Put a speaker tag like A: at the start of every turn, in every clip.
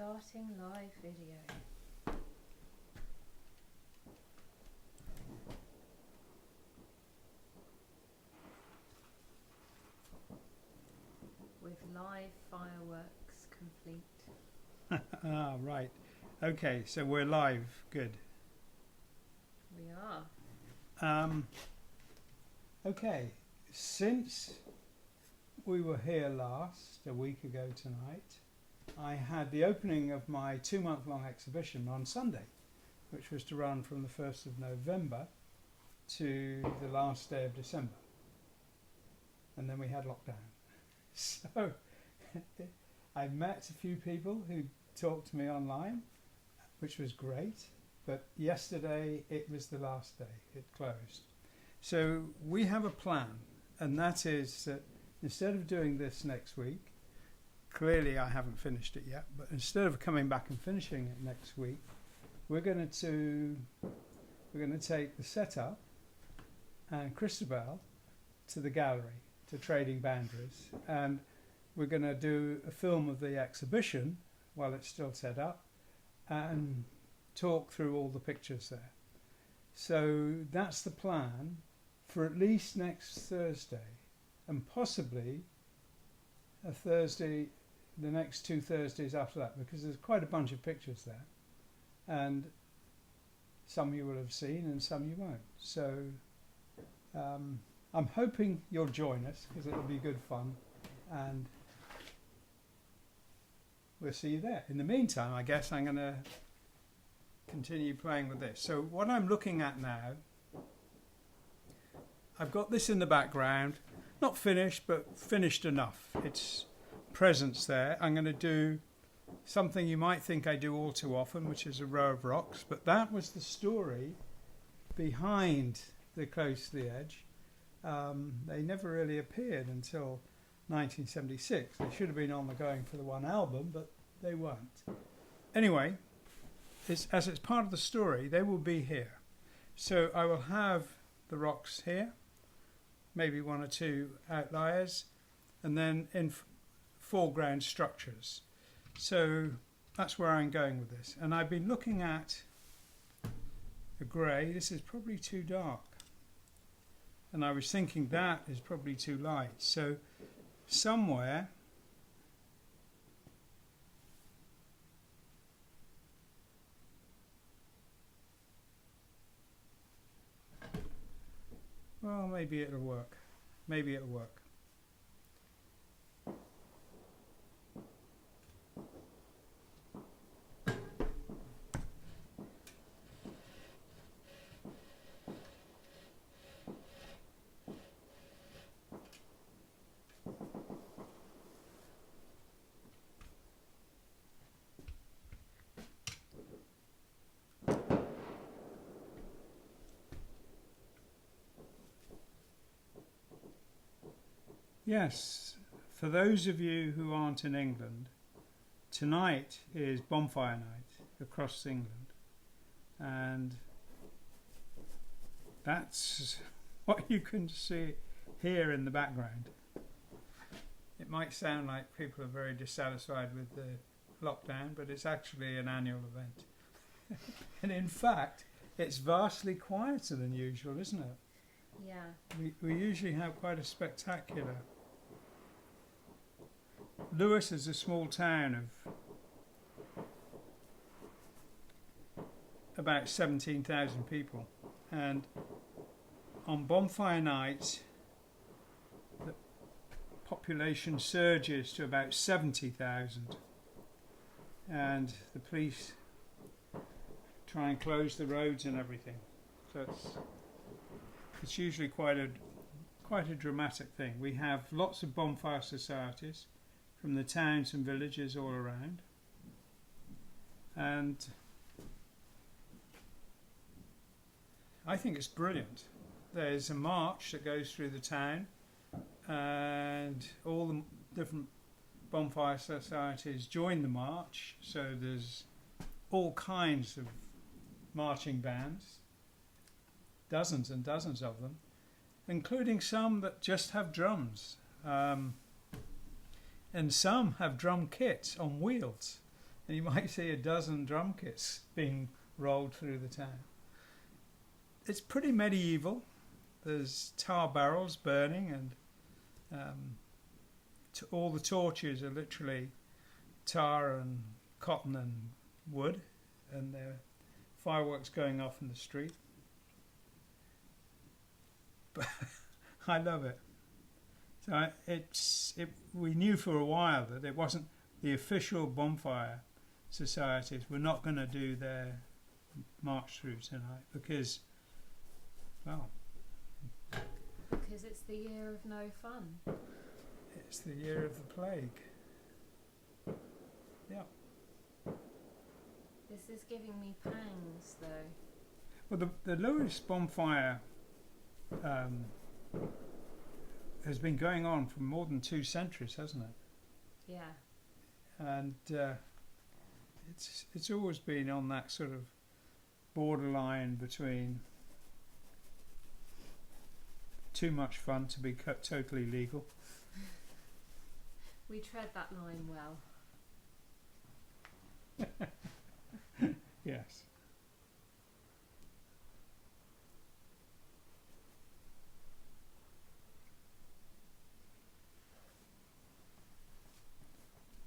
A: Starting live video. With live fireworks complete.
B: Ah, right. Okay, so we're live. Good.
A: We are.
B: Okay, since we were here last, a week ago tonight, I had the opening of my 2-month-long exhibition on Sunday, which was to run from the 1st of November to the last day of December. And then we had lockdown. So I met a few people who talked to me online, which was great. But yesterday it was the last day. It closed. So we have a plan, and that is that instead of doing this next week, clearly I haven't finished it yet, but instead of coming back and finishing it next week, we're going to take the setup and Christabel to the gallery, to Trading Boundaries, and we're going to do a film of the exhibition while it's still set up and talk through all the pictures there. So that's the plan for at least next Thursday, and possibly a Thursday, the next 2 Thursdays after that, because there's quite a bunch of pictures there, and some you will have seen and some you won't. So I'm hoping you'll join us, because it'll be good fun, and we'll see you there. In the meantime, I guess I'm going to continue playing with this. So what I'm looking at now, I've got this in the background, not finished, but finished enough. It's presence there. I'm going to do something you might think I do all too often, which is a row of rocks, but that was the story behind the Close to the Edge. They never really appeared until 1976. They should have been on the going for the one album, but they weren't. Anyway, as it's part of the story, they will be here. So I will have the rocks here, maybe 1 or 2 outliers, and then in foreground structures. So that's where I'm going with this. And I've been looking at a grey. This is probably too dark. And I was thinking that is probably too light. So somewhere well, maybe it'll work. Maybe it'll work. Yes, for those of you who aren't in England, tonight is bonfire night across England, and that's what you can see here in the background. It might sound like people are very dissatisfied with the lockdown, but it's actually an annual event. And in fact, it's vastly quieter than usual, isn't it?
A: Yeah.
B: We usually have quite a spectacular. Lewis is a small town of about 17,000 people, and on bonfire night the population surges to about 70,000, and the police try and close the roads and everything. So it's usually quite a dramatic thing. We have lots of bonfire societies from the towns and villages all around, and I think it's brilliant. There's a march that goes through the town, and all the different bonfire societies join the march, so there's all kinds of marching bands, dozens and dozens of them, including some that just have drums. And some have drum kits on wheels and you might see a dozen drum kits being rolled through the town. It's pretty medieval. There's tar barrels burning, and all the torches are literally tar and cotton and wood, and there are fireworks going off in the street. But I love it. So we knew for a while that it wasn't the official bonfire societies were not going to do their march through tonight because, well,
A: because it's the year of no fun.
B: It's the year of the plague. Yeah.
A: This is giving me pangs, though.
B: Well, the Lewis bonfire has been going on for more than 2 centuries, hasn't it?
A: Yeah.
B: And it's always been on that sort of borderline between too much fun to be totally legal.
A: We tread that line well.
B: Yes.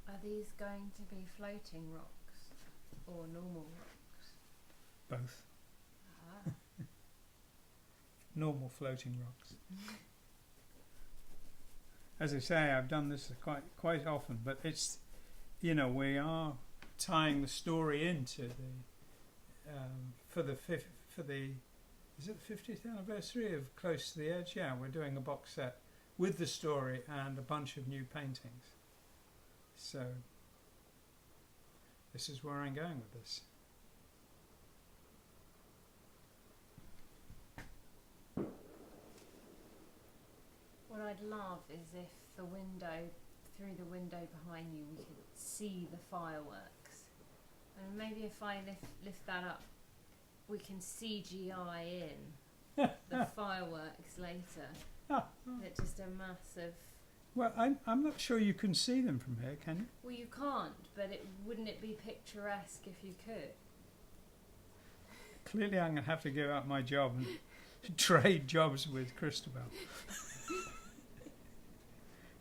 A: Are these going to be floating rocks or normal rocks?
B: Both.
A: Ah.
B: Normal floating rocks. As I say, I've done this quite often, but it's, we are tying the story into the for the is it the 50th anniversary of Close to the Edge? Yeah, we're doing a box set with the story and a bunch of new paintings. So this is where I'm going with this.
A: What I'd love is if through the window behind you, we could see the fireworks. And maybe if I lift that up, we can CGI in the fireworks later. It's just a massive...
B: Well, I'm not sure you can see them from here, can you?
A: Well, you can't, but wouldn't it be picturesque if you could?
B: Clearly I'm going to have to give up my job and trade jobs with Christabel.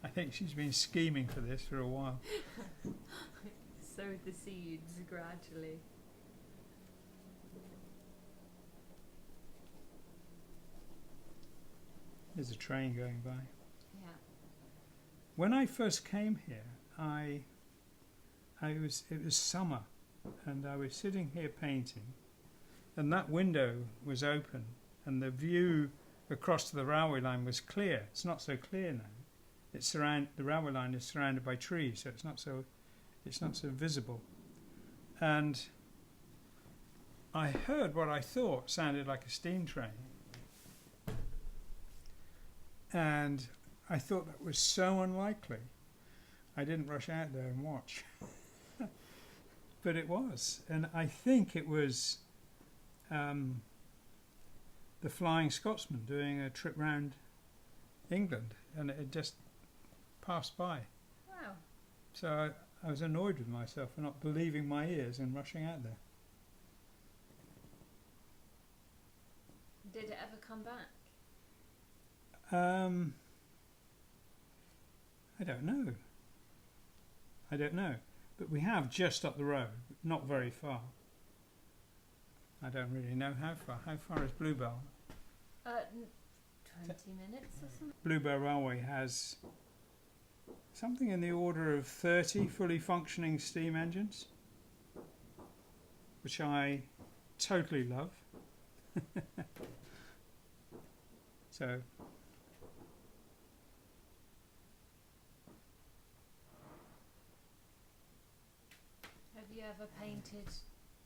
B: I think she's been scheming for this for a while.
A: Sowed the seeds gradually.
B: There's a train going by.
A: Yeah.
B: When I first came here, it was summer, and I was sitting here painting, and that window was open, and the view across to the railway line was clear. It's not so clear now. The railway line is surrounded by trees, so it's not so visible. And I heard what I thought sounded like a steam train, and I thought that was so unlikely. I didn't rush out there and watch, but it was, and I think it was the Flying Scotsman doing a trip round England, and it just passed by.
A: Wow.
B: So I was annoyed with myself for not believing my ears and rushing out there.
A: Did it ever come back?
B: I don't know. But we have just up the road, not very far. I don't really know how far. How far is Bluebell?
A: 20 minutes or something?
B: Bluebell Railway has something in the order of 30 fully functioning steam engines, which I totally love. So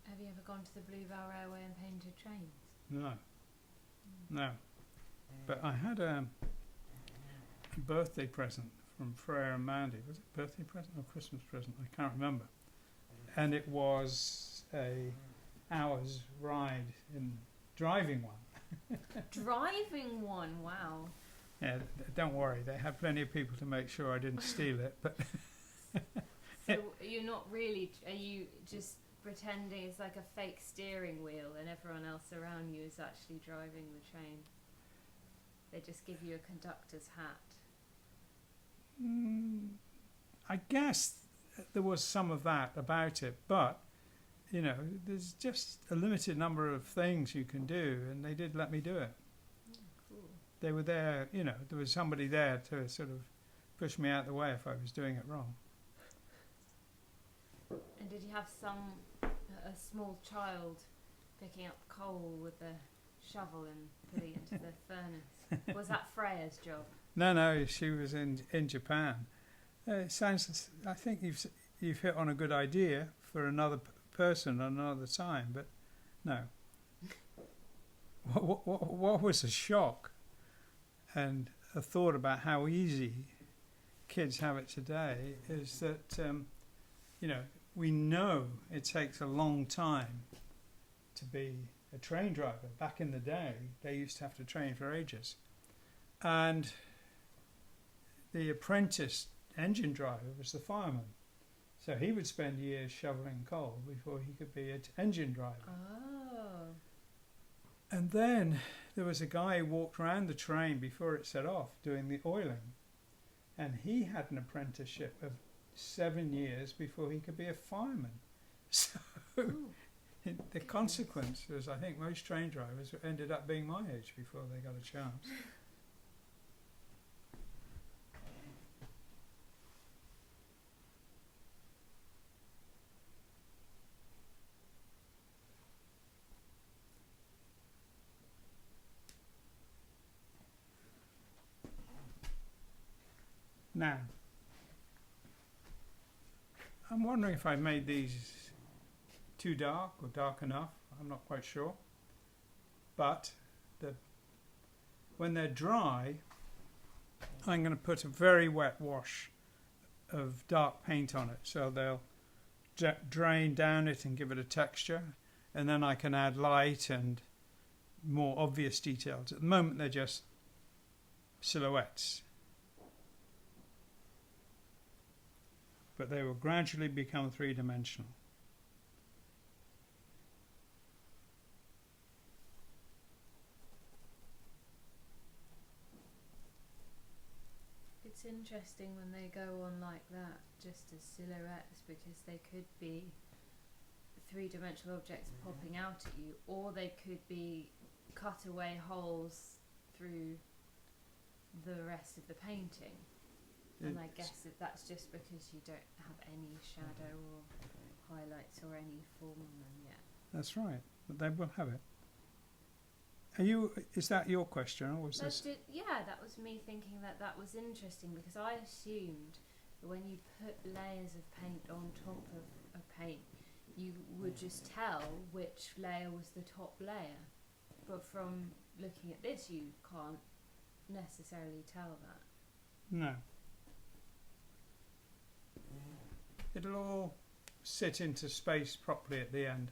A: Have you ever gone to the Bluebell Railway and painted trains?
B: No. But I had a birthday present from Freya and Mandy. Was it birthday present or Christmas present? I can't remember. And it was a hour's ride in driving one.
A: Driving one, wow.
B: Yeah, don't worry. They had plenty of people to make sure I didn't steal it. But
A: So you're not really, are you just pretending it's like a fake steering wheel and everyone else around you is actually driving the train? They just give you a conductor's hat.
B: I guess there was some of that about it, but you know, there's just a limited number of things you can do, and they did let me do it.
A: Cool.
B: They were there, you know, there was somebody there to sort of push me out the way if I was doing it wrong.
A: And did you have a small child picking up coal with a shovel and putting it into the furnace? Was that Freya's job?
B: No, she was in Japan. It sounds. I think you've hit on a good idea for another person another time, but no. What was a shock and a thought about how easy kids have it today is that you know, we know it takes a long time to be a train driver. Back in the day, they used to have to train for ages, and the apprentice engine driver was the fireman. So he would spend years shoveling coal before he could be an engine driver.
A: Oh.
B: And then there was a guy who walked around the train before it set off doing the oiling. And he had an apprenticeship of 7 years before he could be a fireman. So the consequence was, I think most train drivers ended up being my age before they got a chance. Now, I'm wondering if I made these too dark or dark enough. I'm not quite sure. But when they're dry, I'm going to put a very wet wash of dark paint on it, so they'll drain down it and give it a texture, and then I can add light and more obvious details. At the moment they're just silhouettes, but they will gradually become three-dimensional.
A: It's interesting when they go on like that, just as silhouettes, because they could be three-dimensional objects popping out at you, or they could be cutaway holes through the rest of the painting. And I guess that's just because you don't have any shadow or highlights or any form on them yet.
B: That's right, but they will have it. Is that your question, or was this?
A: Yeah, that was me thinking that was interesting, because I assumed that when you put layers of paint on top of a paint, you would just tell which layer was the top layer. But from looking at this, you can't necessarily tell that.
B: No. It'll all sit into space properly at the end.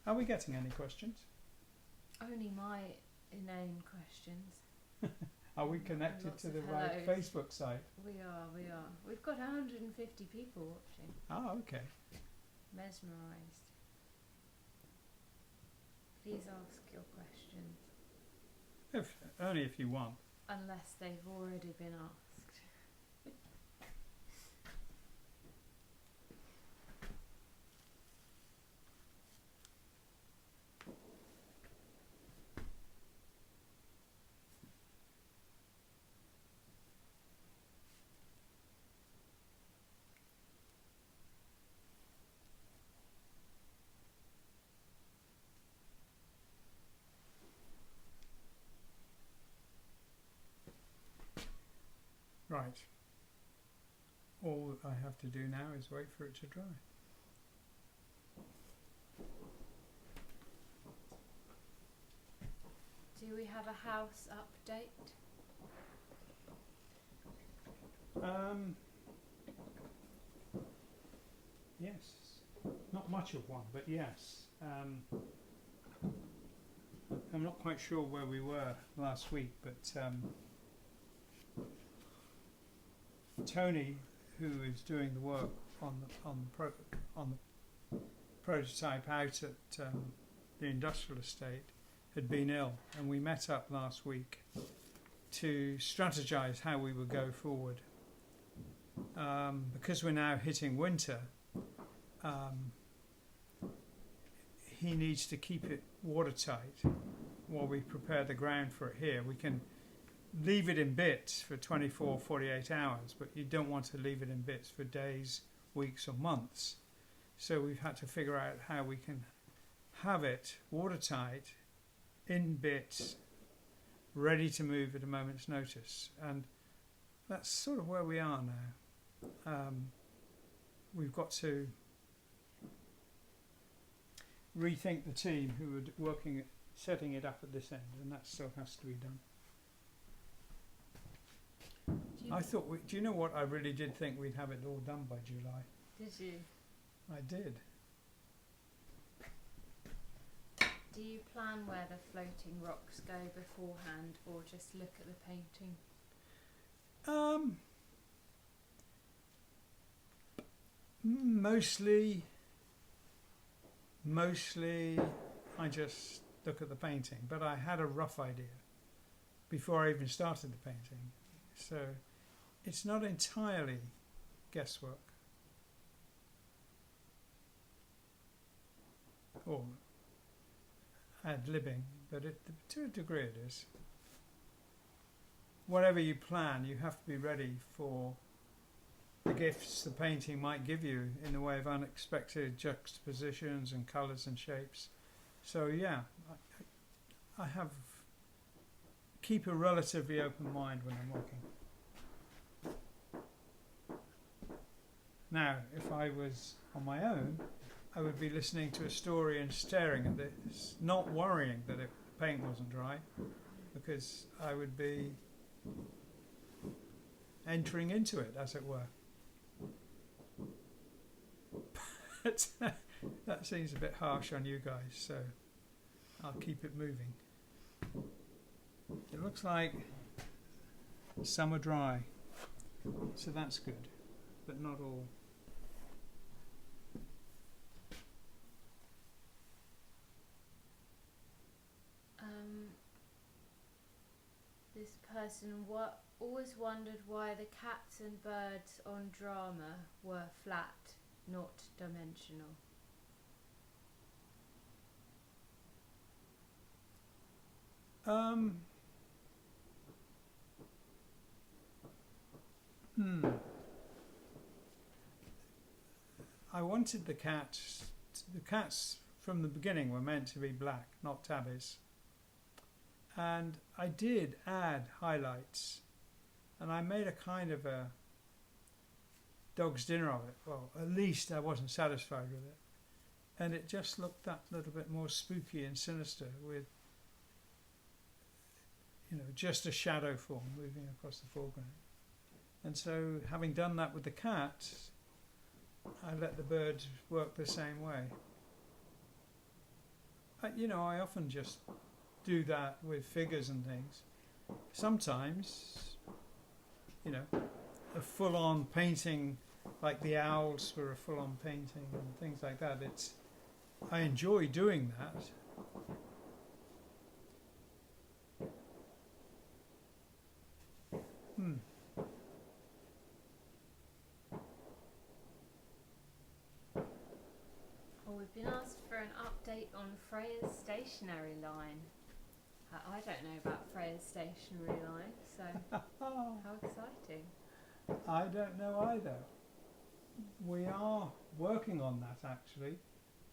B: Are we getting any questions?
A: Only my inane questions.
B: Are we connected
A: Lots
B: to
A: of
B: the right
A: hellos.
B: Facebook site?
A: We are. We've got 150 people watching.
B: Oh, okay.
A: Mesmerised. Please ask your questions.
B: Only if you want.
A: Unless they've already been asked.
B: Right. All I have to do now is wait for it to dry.
A: Do we have a house update?
B: Yes. Not much of one, but yes. I'm not quite sure where we were last week, but Tony, who is doing the work on the prototype out at the industrial estate, had been ill, and we met up last week to strategize how we would go forward. Because we're now hitting winter, he needs to keep it watertight while we prepare the ground for it here. We can leave it in bits for 24, 48 hours, but you don't want to leave it in bits for days, weeks or months. So we've had to figure out how we can have it watertight, in bits, ready to move at a moment's notice. And that's sort of where we are now. We've got to rethink the team who are working at setting it up at this end, and that still has to be done. Do you know what? I really did think we'd have it all done by July.
A: Did you?
B: I did.
A: Do you plan where the floating rocks go beforehand, or just look at the painting?
B: Mostly I just look at the painting, but I had a rough idea before I even started the painting. So it's not entirely guesswork. Or ad-libbing, but to a degree it is. Whatever you plan, you have to be ready for the gifts the painting might give you in the way of unexpected juxtapositions and colours and shapes. So yeah, I keep a relatively open mind when I'm working. Now, if I was on my own, I would be listening to a story and staring at this, not worrying that the paint wasn't dry, because I would be entering into it, as it were. But that seems a bit harsh on you guys, so I'll keep it moving. It looks like some are dry, so that's good, but not all.
A: This person always wondered why the cats and birds on drama were flat, not dimensional.
B: I wanted the cats from the beginning were meant to be black, not tabbies. And I did add highlights, and I made a kind of a dog's dinner of it. Well, at least I wasn't satisfied with it. And it just looked that little bit more spooky and sinister with, just a shadow form moving across the foreground. And so, having done that with the cats, I let the birds work the same way. I often just do that with figures and things. Sometimes, a full-on painting, like the owls were a full-on painting and things like that. I enjoy doing that.
A: Well, we've been asked for an update on Freya's stationery line. I don't know about Freya's stationery line, so how exciting.
B: I don't know either. We are working on that actually,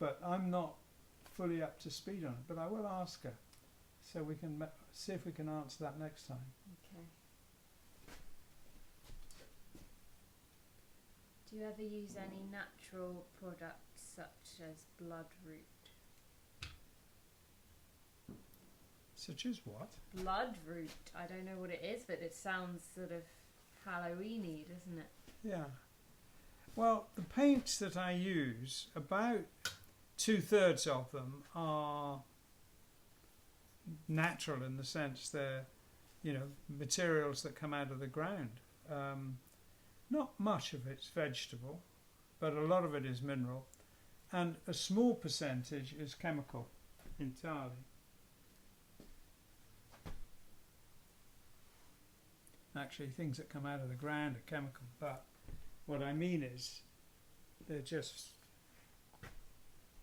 B: but I'm not fully up to speed on it, but I will ask her so we can see if we can answer that next time.
A: Okay. Do you ever use any natural products such as bloodroot?
B: Such as what?
A: Bloodroot. I don't know what it is, but it sounds sort of Halloween-y, doesn't it?
B: Yeah. Well, the paints that I use, about 2/3 of them are natural in the sense they're, materials that come out of the ground. Not much of it's vegetable, but a lot of it is mineral, and a small percentage is chemical entirely. Actually, things that come out of the ground are chemical, but what I mean is they're just,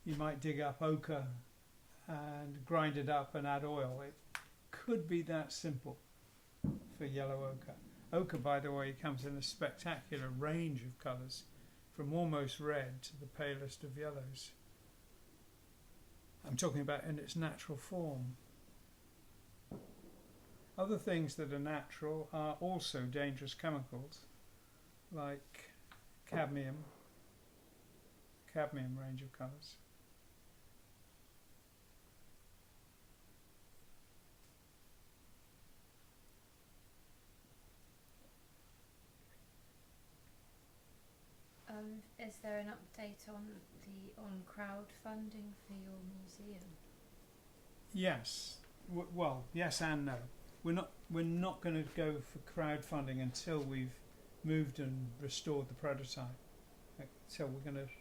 B: you might dig up ochre and grind it up and add oil. It could be that simple for yellow ochre. Ochre, by the way, comes in a spectacular range of colours, from almost red to the palest of yellows. I'm talking about in its natural form. Other things that are natural are also dangerous chemicals, like cadmium range of colours.
A: Is there an update on crowdfunding for your museum?
B: Yes. Well, yes and no. We're not going to go for crowdfunding until we've moved and restored the prototype. So we're going to.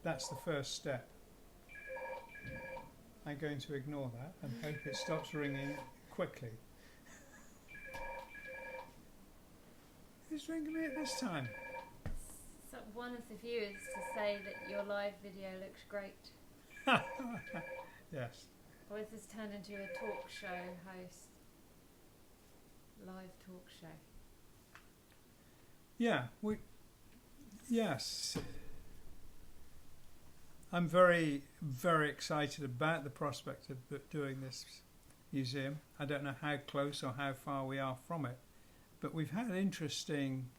B: That's the first step. I'm going to ignore that and hope it stops ringing quickly. Who's ringing me at this time?
A: So one of the viewers to say that your live video looks great.
B: Yes.
A: Or is this turned into a talk show host? Live talk show.
B: Yeah, yes. I'm very, very excited about the prospect of doing this museum. I don't know how close or how far we are from it, but we've had interesting,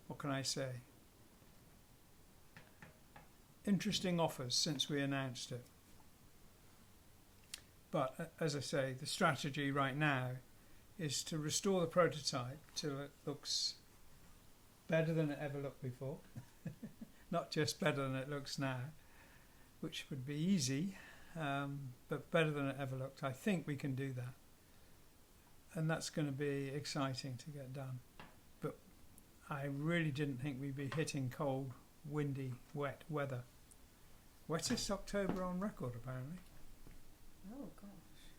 B: what can I say? Interesting offers since we announced it. But as I say, the strategy right now is to restore the prototype till it looks better than it ever looked before. Not just better than it looks now, which would be easy, but better than it ever looked. I think we can do that. And that's going to be exciting to get done. But I really didn't think we'd be hitting cold, windy, wet weather. Wettest October on record, apparently.
A: Oh gosh.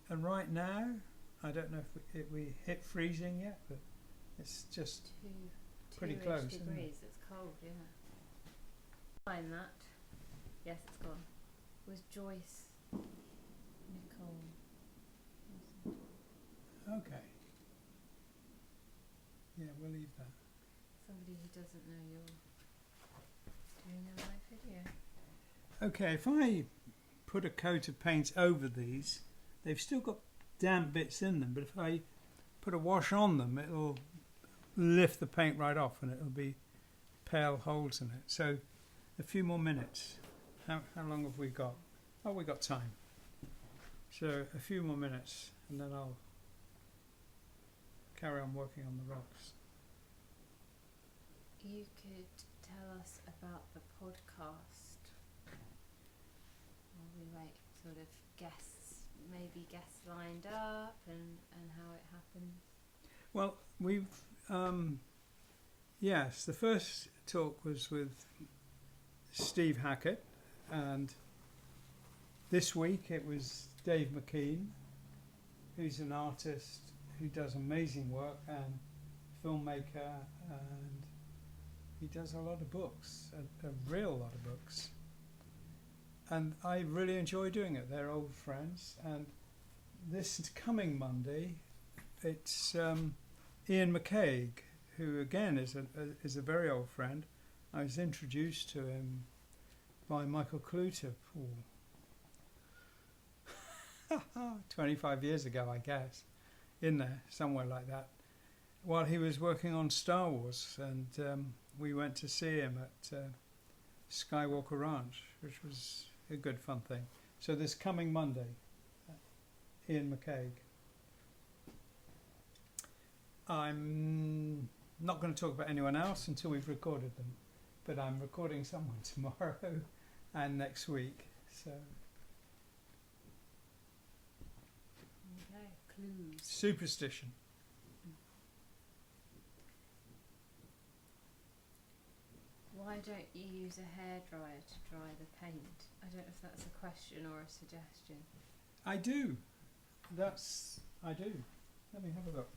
B: And right now, I don't know if we hit freezing yet, but it's just pretty close.
A: 2 degrees, it's cold, yeah. Find that. Yes, it's gone. It was Joyce Nicole.
B: Okay. Yeah, we'll leave that.
A: Somebody who doesn't know you're doing a live video.
B: Okay, if I put a coat of paint over these, they've still got damp bits in them, but if I put a wash on them, it'll lift the paint right off and it'll be pale holes in it. So a few more minutes. How long have we got? Oh, we got time. So a few more minutes and then I'll carry on working on the rocks.
A: You could tell us about the podcast while we wait, sort of guests lined up and how it happened.
B: Well, we've yes, the first talk was with Steve Hackett, and this week it was Dave McKean, who's an artist who does amazing work and filmmaker, and he does a lot of books, a real lot of books. And I really enjoy doing it. They're old friends. And this coming Monday, it's Ian McCaig, who again is a very old friend. I was introduced to him by Michael Cluter 25 years ago, I guess, in there, somewhere like that, while he was working on Star Wars. And we went to see him at Skywalker Ranch, which was a good fun thing. So this coming Monday, Ian McCaig. I'm not going to talk about anyone else until we've recorded them, but I'm recording someone tomorrow and next week. So
A: Okay, clues.
B: superstition.
A: don't you use a hairdryer to dry the paint? I don't know if that's a question or a suggestion.
B: I do. I do. Let me have a look.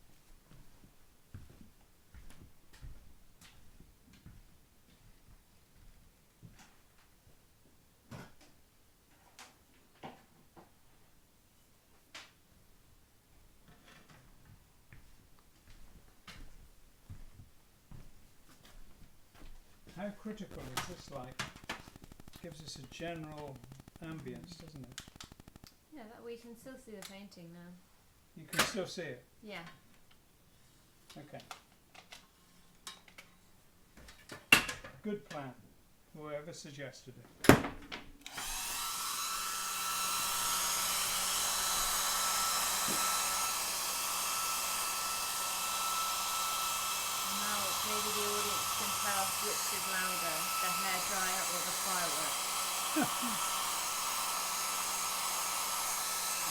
B: How critical is this light? Gives us a general ambience, doesn't it?
A: Yeah, that we can still see the painting now.
B: You can still see it.
A: Yeah.
B: Okay. Good plan. Whoever suggested it.
A: Now maybe the audience can tell us which is louder, the hairdryer or the fireworks.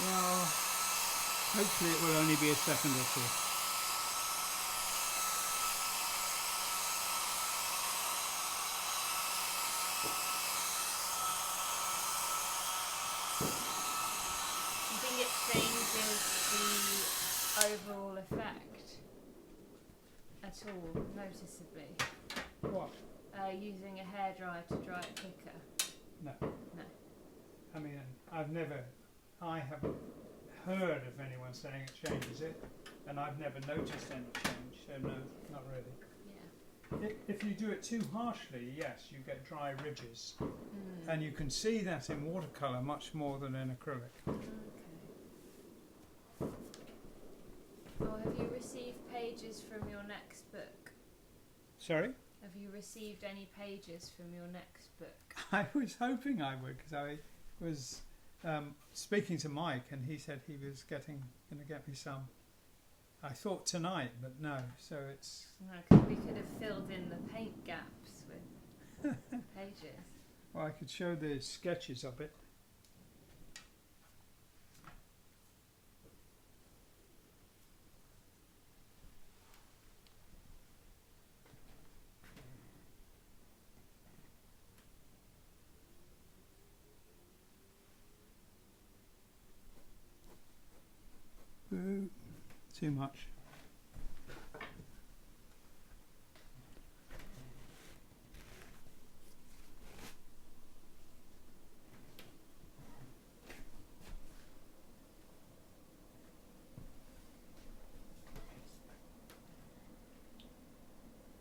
B: Well, hopefully it will only be a second or two.
A: Do you think it changes the overall effect at all, noticeably?
B: What?
A: Using a hairdryer to dry it quicker?
B: No.
A: No.
B: I mean, I haven't heard of anyone saying it changes it, and I've never noticed any change, so no, not really.
A: Yeah.
B: If you do it too harshly, yes, you get dry ridges,
A: Mm.
B: and you can see that in watercolour much more than in acrylic.
A: Okay. Oh, have you received pages from your next book?
B: Sorry?
A: Have you received any pages from your next book?
B: I was hoping I would, because I was speaking to Mike, and he said he was going to get me some. I thought tonight, but no. So it's.
A: No, 'cause we could have filled in the paint gaps with pages.
B: Well, I could show the sketches of it. Ooh, too much.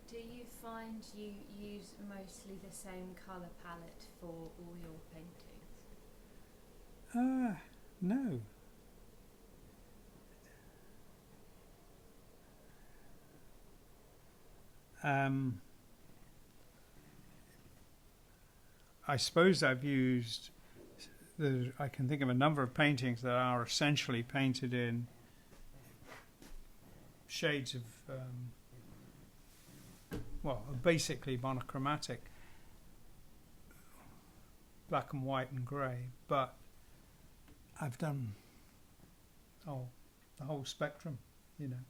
A: Do you find you use mostly the same colour palette for all your paintings?
B: No. I suppose I've used. I can think of a number of paintings that are essentially painted in shades of, basically monochromatic, black and white and grey. But I've done the whole spectrum, you know.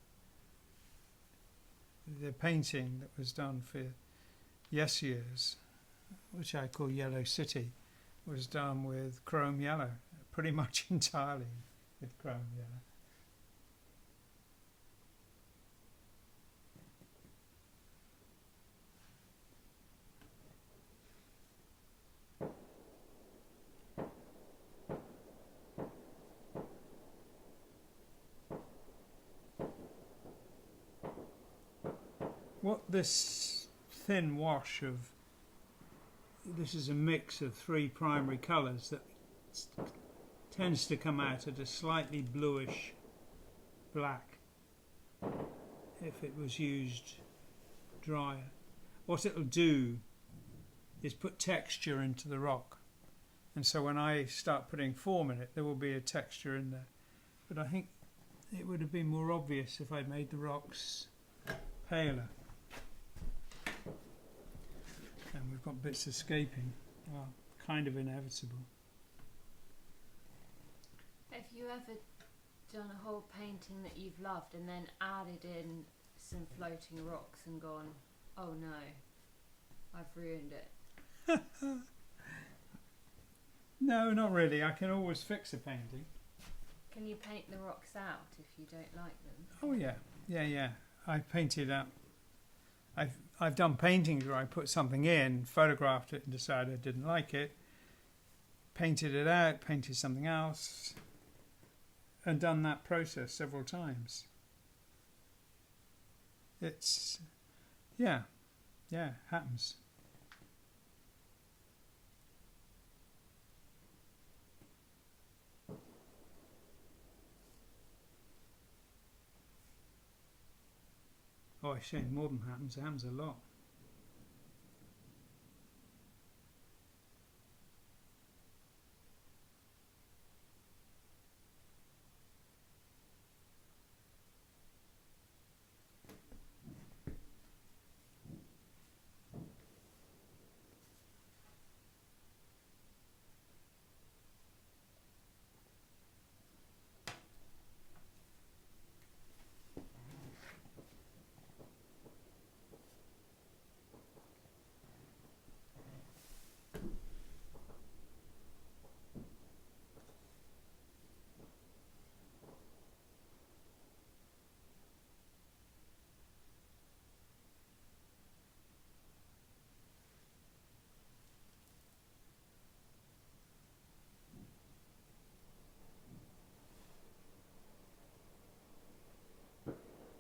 B: The painting that was done for Yes Years, which I call Yellow City, was done with chrome yellow, pretty much entirely with chrome yellow. What this thin wash of, this is a mix of three primary colours that tends to come out at a slightly bluish black if it was used drier. What it'll do is put texture into the rock, and so when I start putting form in it, there will be a texture in there. But I think it would have been more obvious if I'd made the rocks paler. And we've got bits escaping. Well, kind of inevitable.
A: Have you ever done a whole painting that you've loved and then added in some floating rocks and gone, oh no? I've ruined it.
B: No, not really. I can always fix a painting.
A: Can you paint the rocks out if you don't like them?
B: Oh yeah. I've painted out. I've done paintings where I put something in, photographed it, and decided I didn't like it. Painted it out, painted something else, and done that process several times. It's happens. Oh, I say more than happens. It happens a lot.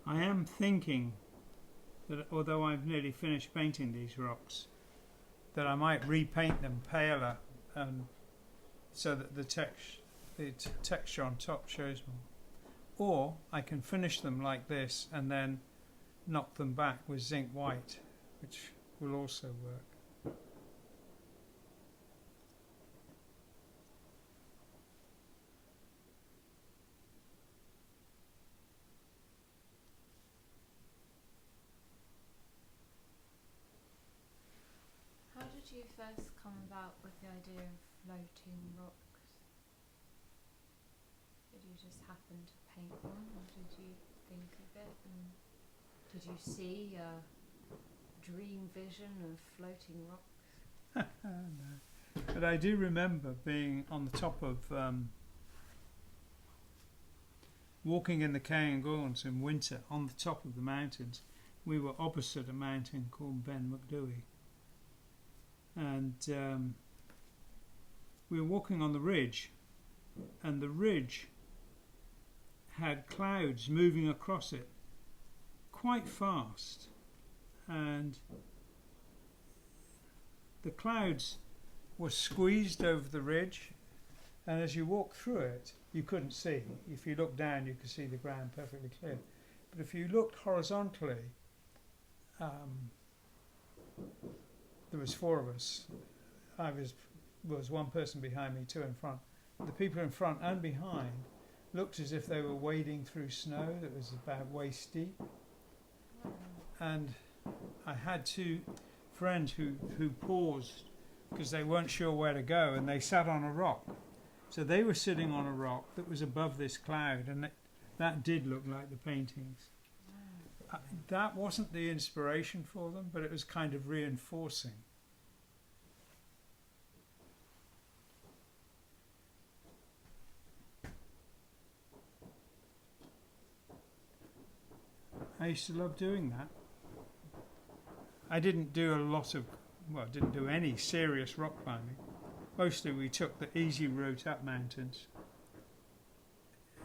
B: I am thinking that although I've nearly finished painting these rocks, that I might repaint them paler, so that the texture on top shows more. Or I can finish them like this and then knock them back with zinc white, which will also work.
A: How did you first come about with the idea of floating rocks? Did you just happen to paint one, or did you think of it? And did you see a dream vision of floating rocks?
B: No. But I do remember being on the top of walking in the Cairngorms in winter on the top of the mountains. We were opposite a mountain called Ben Macdui, and we were walking on the ridge, and the ridge had clouds moving across it quite fast, and the clouds were squeezed over the ridge, and as you walked through it you couldn't see. If you looked down you could see the ground perfectly clear, but if you looked horizontally, there was four of us. Was one person behind me, two in front. The people in front and behind looked as if they were wading through snow that was about waist deep. And I had two friends who paused because they weren't sure where to go, and they sat on a rock. So they were sitting on a rock that was above this cloud, and that did look like the paintings. That wasn't the inspiration for them, but it was kind of reinforcing. I used to love doing that. I didn't do didn't do any serious rock climbing. Mostly we took the easy route up mountains.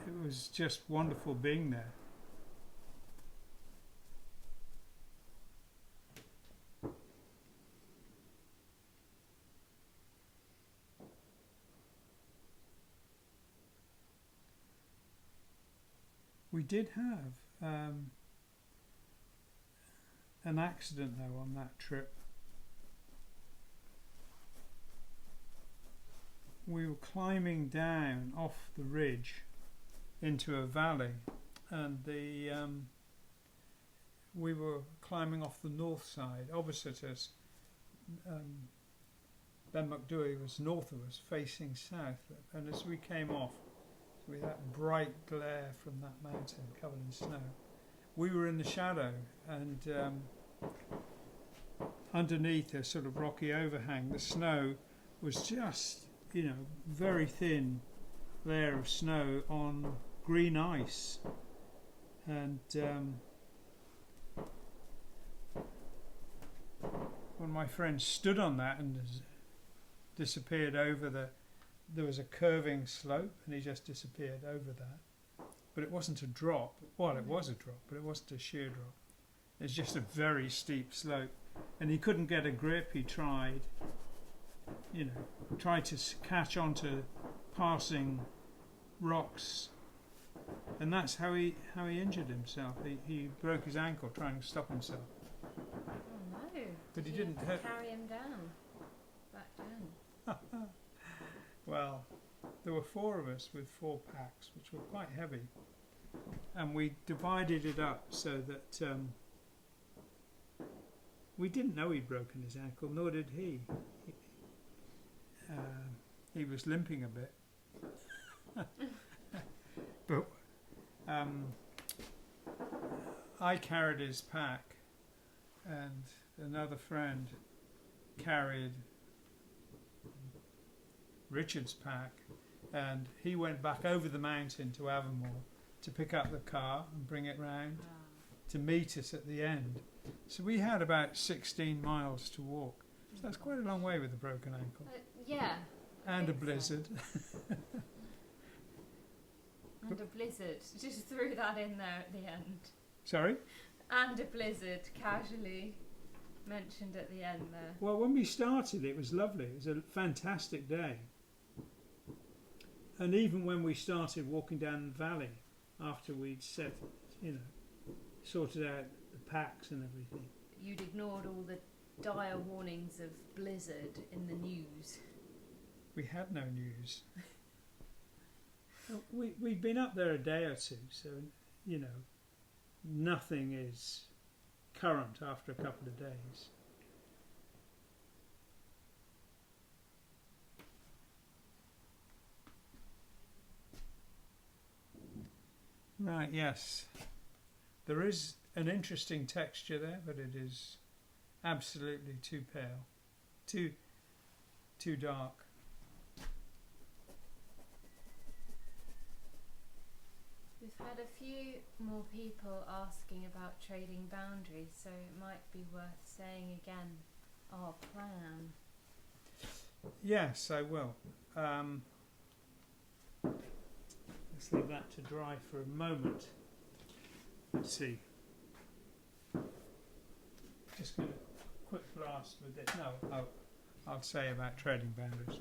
B: It was just wonderful being there. We did have an accident though on that trip. We were climbing down off the ridge into a valley, and we were climbing off the north side opposite us. Ben Macdui was north of us, facing south, and as we came off with that bright glare from that mountain covered in snow, we were in the shadow, and underneath a sort of rocky overhang, the snow was just, very thin layer of snow on green ice. And one of my friends stood on that and disappeared over there was a curving slope, and he just disappeared over that. But it wasn't a drop. Well, it was a drop, but it wasn't a sheer drop. It's just a very steep slope. And he couldn't get a grip. He tried to catch onto passing rocks. And that's how he injured himself. He broke his ankle trying to stop himself.
A: Oh no.
B: But he
A: Did
B: didn't
A: you carry him down? Back down?
B: Well, there were 4 of us with 4 packs, which were quite heavy. And we divided it up so that we didn't know he'd broken his ankle, nor did he. He was limping a bit. But I carried his pack, and another friend carried Richard's pack, and he went back over the mountain to Avonmore to pick up the car and bring it round to meet us at the end. So we had about 16 miles to walk. So that's quite a long way with a broken ankle.
A: Yeah.
B: And a
A: think so.
B: blizzard.
A: And a blizzard. Just threw that in there at the end.
B: Sorry?
A: And a blizzard, casually mentioned at the end there.
B: Well, when we started, it was lovely. It was a fantastic day. And even when we started walking down the valley, after we'd sorted out the packs and everything.
A: You'd ignored all the dire warnings of blizzard in the news.
B: We had no news. We'd been up there a day or two, so, nothing is current after a couple of days. Right, yes. There is an interesting texture there, but it is absolutely too pale, too dark.
A: We've had a few more people asking about trading boundaries, so it might be worth saying again our plan.
B: Yes, I will. Let's leave that to dry for a moment. Let's see. Just going to quick blast with this. No, I'll say about trading boundaries.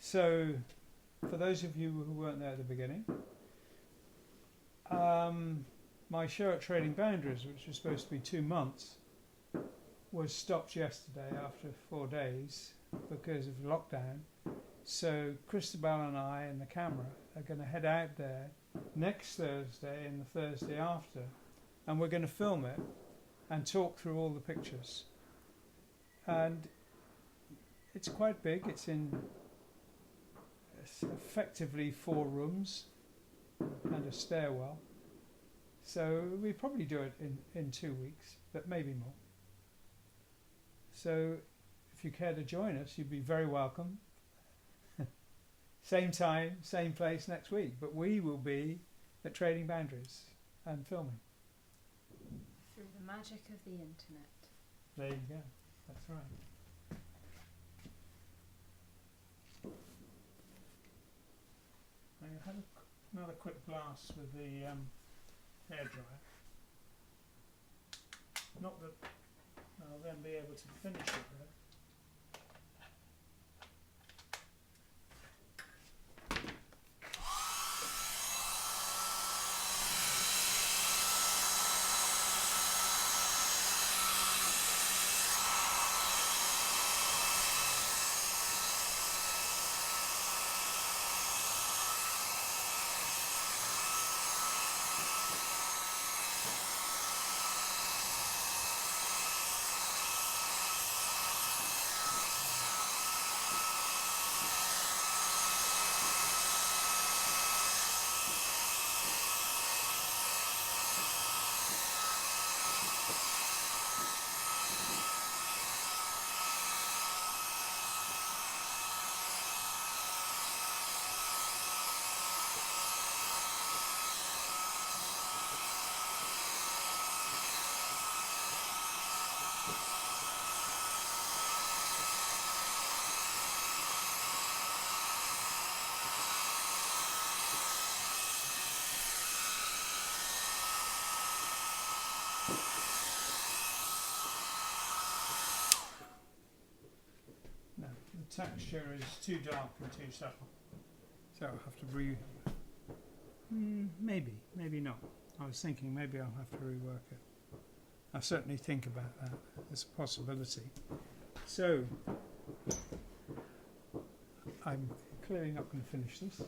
B: So, for those of you who weren't there at the beginning, my show at Trading Boundaries, which was supposed to be 2 months, was stopped yesterday after 4 days because of lockdown. So Christabel and I and the camera are going to head out there next Thursday and the Thursday after, and we're going to film it and talk through all the pictures. And it's quite big. It's effectively 4 rooms and a stairwell. So we probably do it in 2 weeks, but maybe more. So if you care to join us, you'd be very welcome. Same time, same place next week, but we will be at Trading Boundaries and filming.
A: Through the magic of the internet.
B: There you go, that's right. I had another quick blast with the hairdryer. Not that I'll then be able to finish it though. texture is too dark and too subtle. So I'll have to maybe not. I was thinking maybe I'll have to rework it. I'll certainly think about that. It's a possibility. So I'm clearly not going to finish this.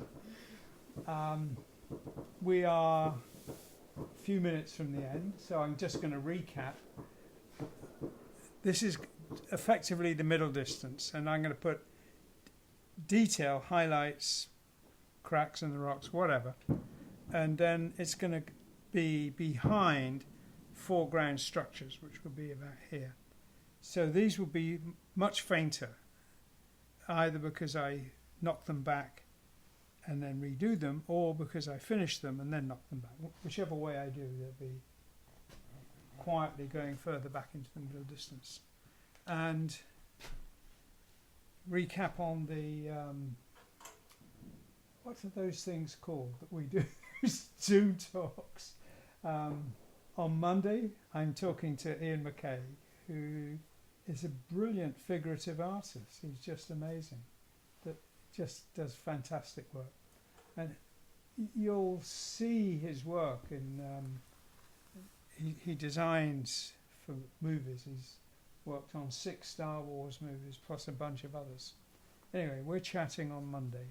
B: We are a few minutes from the end, so I'm just going to recap. This is effectively the middle distance, and I'm going to put detail, highlights, cracks in the rocks, whatever, and then it's going to be behind foreground structures, which will be about here. So these will be much fainter, either because I knock them back and then redo them, or because I finish them and then knock them back. Whichever way I do, they'll be quietly going further back into the middle distance. And recap on the what are those things called that we do Zoom talks. On Monday I'm talking to Ian McKay, who is a brilliant figurative artist. He's just amazing, that just does fantastic work, and you'll see his work in he designs for movies. He's worked on 6 Star Wars movies plus a bunch of others. Anyway, we're chatting on Monday,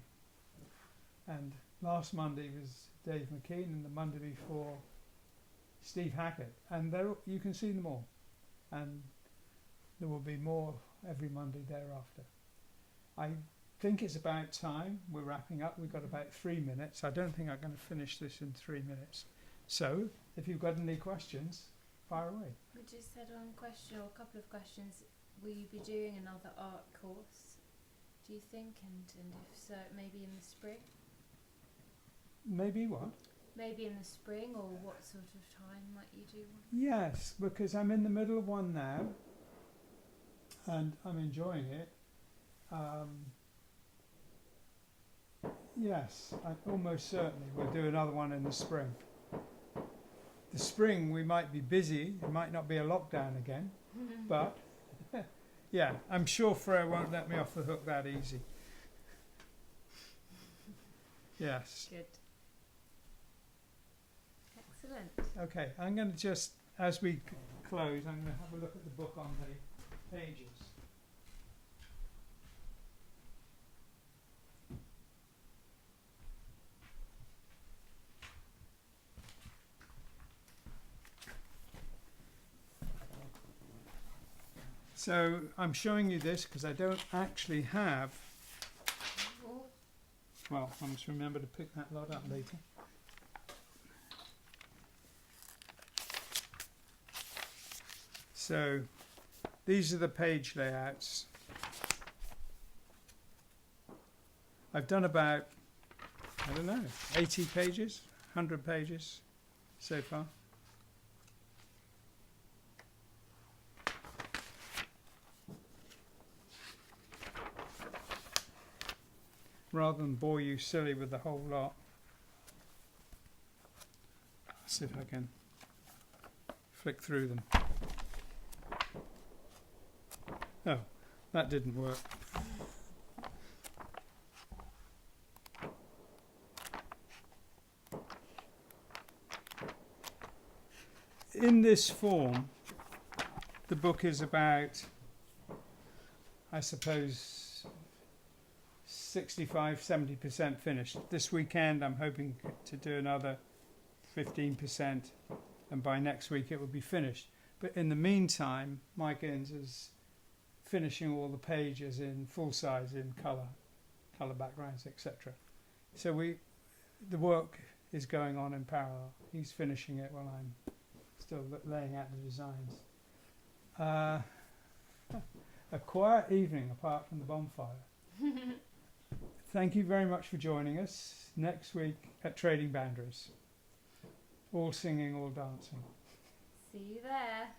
B: and last Monday was Dave McKean, and the Monday before Steve Hackett, and you can see them all, and there will be more every Monday thereafter. I think it's about time we're wrapping up. We've got about 3 minutes. I don't think I'm going to finish this in 3 minutes. So if you've got any questions, fire away.
A: We just had one question, or a couple of questions. Will you be doing another art course, do you think? And if so, maybe in the spring?
B: Maybe what?
A: Maybe in the spring, or what sort of time might you do one?
B: Yes, because I'm in the middle of one now, and I'm enjoying it. Yes, I almost certainly will do another one in the spring. The spring we might be busy, it might not be a lockdown again, but yeah, I'm sure Freya won't let me off the hook that easy. Yes.
A: Good. Excellent.
B: Okay, I'm going to just, as we close, I'm going to have a look at the book on the pages. So I'm showing you this because I don't actually have, well, I must remember to pick that lot up later. So these are the page layouts. I've done about, I don't know, 80 pages, 100 pages so far. Rather than bore you silly with the whole lot, let's see if I can flick through them. Oh, that didn't work. In this form, the book is about, I suppose, 65–70% finished. This weekend I'm hoping to do another 15%, and by next week it will be finished. But in the meantime, Mike Innes is finishing all the pages in full size, in colour backgrounds, etc. So the work is going on in parallel. He's finishing it while I'm still laying out the designs. A quiet evening apart from the bonfire. Thank you very much for joining us. Next week at Trading Boundaries. All singing, all dancing.
A: See you there.